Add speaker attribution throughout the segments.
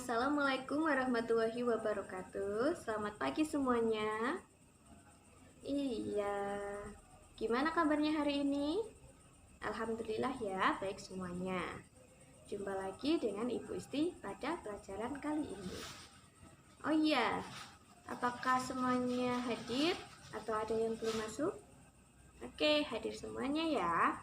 Speaker 1: Assalamualaikum warahmatullahi wabarakatuh. Selamat pagi semuanya. Iya, gimana kabarnya hari ini? Alhamdulillah ya, baik semuanya. Jumpa lagi dengan Ibu Isti pada pelajaran kali ini. Oh iya, apakah semuanya hadir atau ada yang belum masuk? Oke, hadir semuanya ya.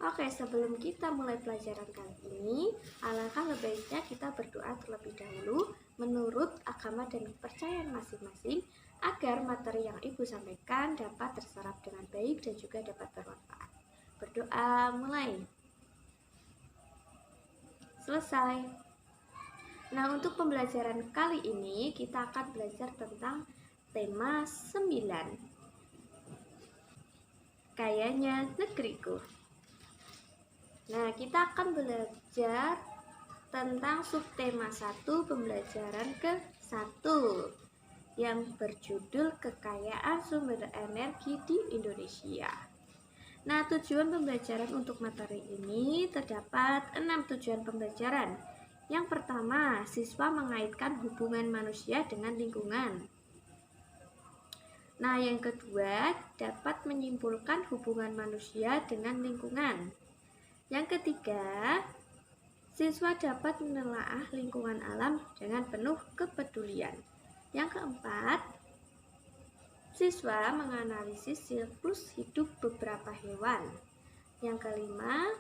Speaker 1: Oke, sebelum kita mulai pelajaran kali ini, alangkah baiknya kita berdoa terlebih dahulu menurut agama dan kepercayaan masing-masing agar materi yang Ibu sampaikan dapat terserap dengan baik dan juga dapat bermanfaat. Berdoa mulai. Selesai. Nah, untuk pembelajaran kali ini kita akan belajar tentang tema 9. Kayanya negeriku. Nah, kita akan belajar tentang subtema 1 pembelajaran ke-1 yang berjudul Kekayaan Sumber Energi di Indonesia. Nah, tujuan pembelajaran untuk materi ini terdapat 6 tujuan pembelajaran. Yang pertama, siswa mengaitkan hubungan manusia dengan lingkungan. Nah, yang kedua, dapat menyimpulkan hubungan manusia dengan lingkungan. Yang ketiga, siswa dapat menelaah lingkungan alam dengan penuh kepedulian. Yang keempat, siswa menganalisis siklus hidup beberapa hewan. Yang kelima,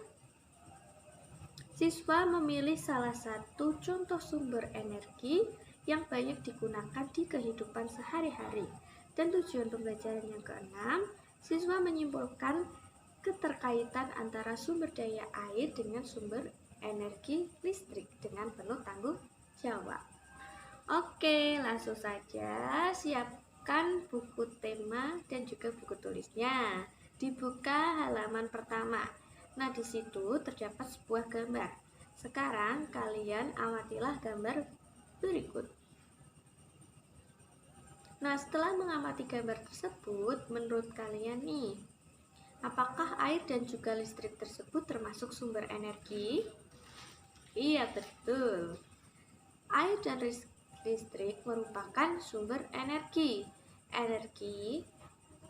Speaker 1: siswa memilih salah satu contoh sumber energi yang banyak digunakan di kehidupan sehari-hari. Dan tujuan pembelajaran yang keenam, siswa menyimpulkan keterkaitan antara sumber daya air dengan sumber energi listrik dengan penuh tanggung jawab. Oke, langsung saja siapkan buku tema dan juga buku tulisnya. Dibuka halaman pertama. Nah, di situ terdapat sebuah gambar. Sekarang kalian amatilah gambar berikut. Nah, setelah mengamati gambar tersebut, menurut kalian nih, apakah air dan juga listrik tersebut termasuk sumber energi? Iya, betul. Air dan listrik merupakan sumber energi. Energi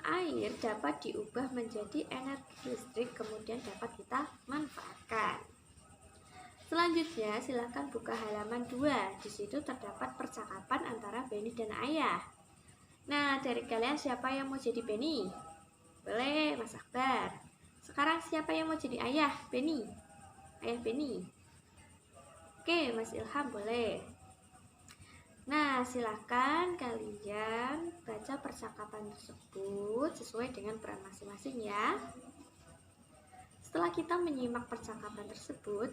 Speaker 1: air dapat diubah menjadi energi listrik, kemudian dapat kita manfaatkan. Selanjutnya, silakan buka halaman 2. Di situ terdapat percakapan antara Benny dan Ayah. Nah, dari kalian siapa yang mau jadi Benny? Boleh, Mas Akbar. Sekarang siapa yang mau jadi ayah? Benny. Ayah Benny. Oke, Mas Ilham boleh. Nah, silakan kalian baca percakapan tersebut sesuai dengan peran masing-masing ya. Setelah kita menyimak percakapan tersebut,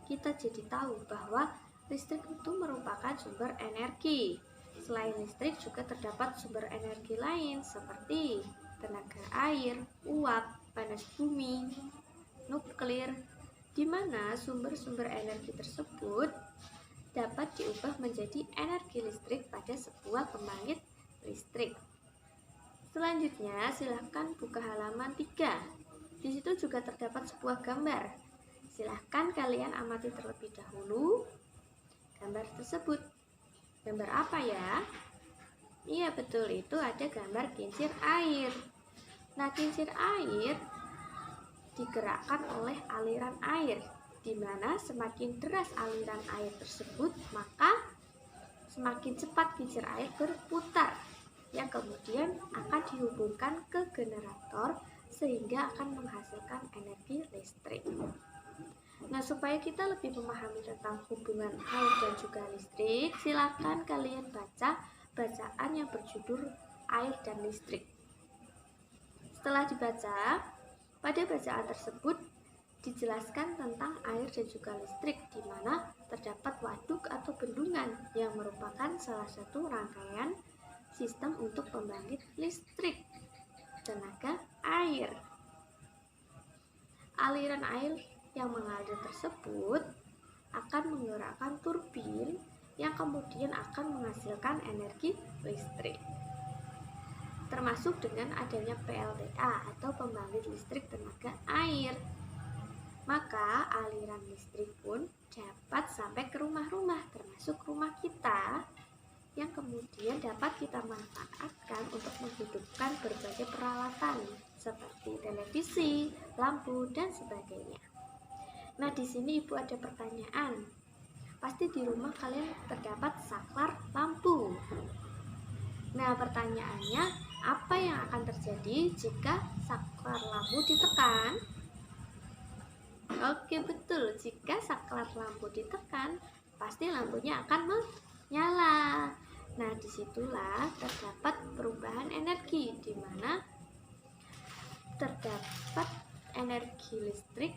Speaker 1: kita jadi tahu bahwa listrik itu merupakan sumber energi. Selain listrik juga terdapat sumber energi lain seperti tenaga air, uap, panas bumi, nuklir, di mana sumber-sumber energi tersebut dapat diubah menjadi energi listrik pada sebuah pembangkit listrik. Selanjutnya, silahkan buka halaman 3. Di situ juga terdapat sebuah gambar. Silahkan kalian amati terlebih dahulu gambar tersebut. Gambar apa ya? Iya, betul, itu ada gambar kincir air. Nah, kincir air digerakkan oleh aliran air, di mana semakin deras aliran air tersebut, maka semakin cepat kincir air berputar, yang kemudian akan dihubungkan ke generator sehingga akan menghasilkan energi listrik. Nah, supaya kita lebih memahami tentang hubungan air dan juga listrik, silakan kalian baca bacaan yang berjudul Air dan Listrik. Setelah dibaca, pada bacaan tersebut dijelaskan tentang air dan juga listrik, di mana terdapat waduk atau bendungan yang merupakan salah satu rangkaian sistem untuk pembangkit listrik tenaga air. Aliran air yang mengalir tersebut akan menggerakkan turbin yang kemudian akan menghasilkan energi listrik, termasuk dengan adanya PLTA atau pembangkit listrik tenaga air. Maka aliran listrik pun dapat sampai ke rumah-rumah, termasuk masuk rumah kita yang kemudian dapat kita manfaatkan untuk menghidupkan berbagai peralatan seperti televisi, lampu, dan sebagainya. Nah, di sini Ibu ada pertanyaan. Pasti di rumah kalian terdapat saklar lampu. Nah, pertanyaannya, apa yang akan terjadi jika saklar lampu ditekan? Oke, betul. Jika saklar lampu ditekan, pasti lampunya akan menyala. Nah, disitulah terdapat perubahan energi, di mana terdapat energi listrik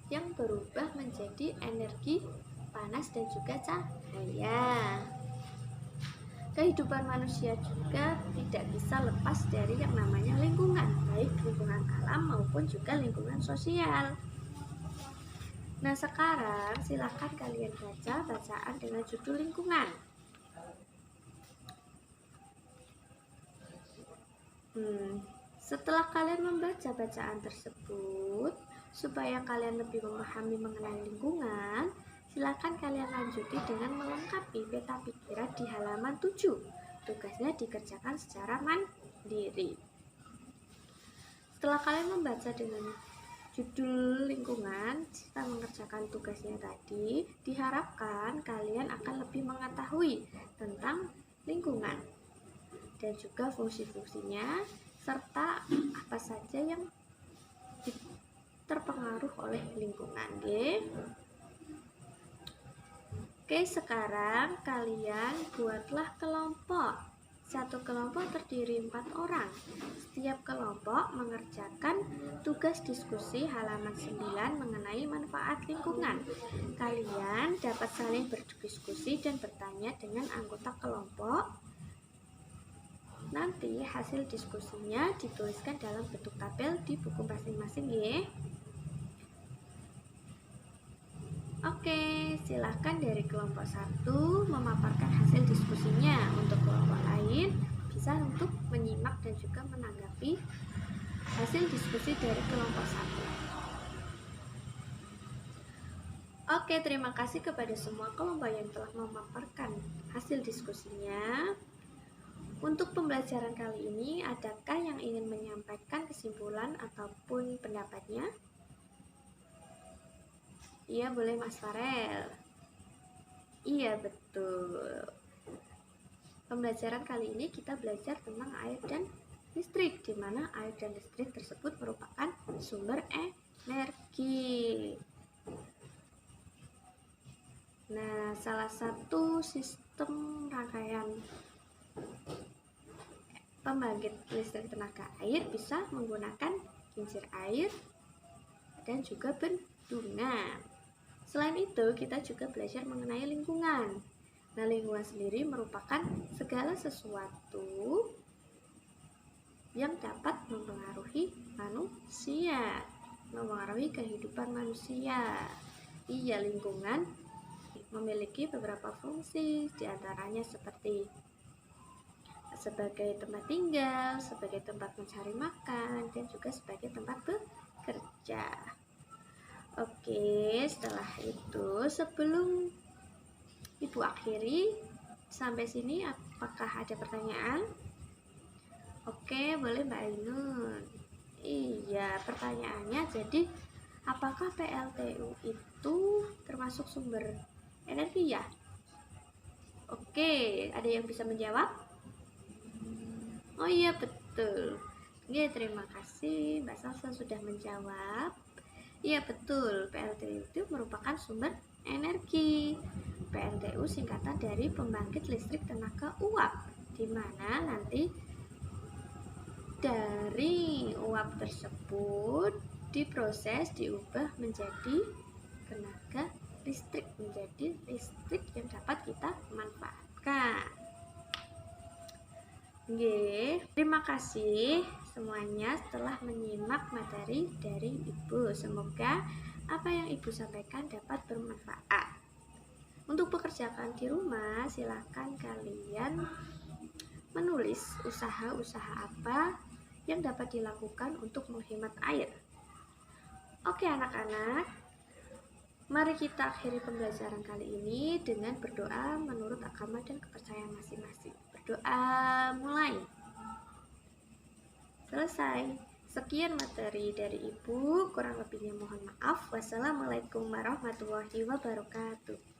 Speaker 1: yang berubah menjadi energi panas dan juga cahaya. Kehidupan manusia juga tidak bisa lepas dari yang namanya lingkungan, baik lingkungan alam maupun juga lingkungan sosial. Nah, sekarang silahkan kalian baca bacaan dengan judul lingkungan. Setelah kalian membaca bacaan tersebut, supaya kalian lebih memahami mengenai lingkungan, silakan kalian lanjuti dengan melengkapi peta pikiran di halaman 7. Tugasnya dikerjakan secara mandiri. Setelah kalian membaca dengan judul lingkungan, jika mengerjakan tugasnya tadi, diharapkan kalian akan lebih mengetahui tentang lingkungan dan juga fungsi-fungsinya, serta apa saja yang terpengaruh oleh lingkungan. Oke, sekarang kalian buatlah kelompok. Satu kelompok terdiri 4 orang. Setiap kelompok mengerjakan tugas diskusi halaman 9 mengenai manfaat lingkungan. Kalian dapat saling berdiskusi dan bertanya dengan anggota kelompok. Nanti hasil diskusinya dituliskan dalam bentuk tabel di buku masing-masing ya. Oke, silahkan dari kelompok 1 memaparkan hasil diskusinya. Untuk kelompok lain bisa untuk menyimak dan juga menanggapi hasil diskusi dari kelompok 1. Oke, terima kasih kepada semua kelompok yang telah memaparkan hasil diskusinya. Untuk pembelajaran kali ini, adakah yang ingin menyampaikan kesimpulan ataupun pendapatnya? Iya, boleh Mas Farel. Iya, betul. Pembelajaran kali ini kita belajar tentang air dan listrik, di mana air dan listrik tersebut merupakan sumber energi. Nah, salah satu sistem rangkaian pembangkit listrik tenaga air bisa menggunakan kincir air dan juga bendungan. Selain itu, kita juga belajar mengenai lingkungan. Nah, lingkungan sendiri merupakan segala sesuatu yang dapat mempengaruhi manusia, mempengaruhi kehidupan manusia. Iya, lingkungan memiliki beberapa fungsi, diantaranya seperti sebagai tempat tinggal, sebagai tempat mencari makan, dan juga sebagai tempat bekerja. Oke, setelah itu sebelum Ibu akhiri sampai sini, apakah ada pertanyaan? Oke, boleh Mbak Ainun. Iya, pertanyaannya jadi apakah PLTU itu termasuk sumber energi ya? Oke, ada yang bisa menjawab? Oh iya, betul. Oke, terima kasih Mbak Salsa sudah menjawab. Iya, betul, PLTU itu merupakan sumber energi. PLTU singkatan dari pembangkit listrik tenaga uap, di mana nanti dari uap tersebut diproses, diubah menjadi tenaga listrik, menjadi listrik yang dapat kita manfaatkan. Oke, terima kasih semuanya telah menyimak materi dari Ibu. Semoga apa yang Ibu sampaikan dapat bermanfaat. Untuk pekerjaan di rumah, silahkan kalian menulis usaha-usaha apa yang dapat dilakukan untuk menghemat air. Oke anak-anak, Mari kita akhiri pembelajaran kali ini dengan berdoa menurut agama dan kepercayaan masing-masing. Berdoa mulai. Selesai. Sekian materi dari Ibu, kurang lebihnya mohon maaf. Wassalamualaikum warahmatullahi wabarakatuh.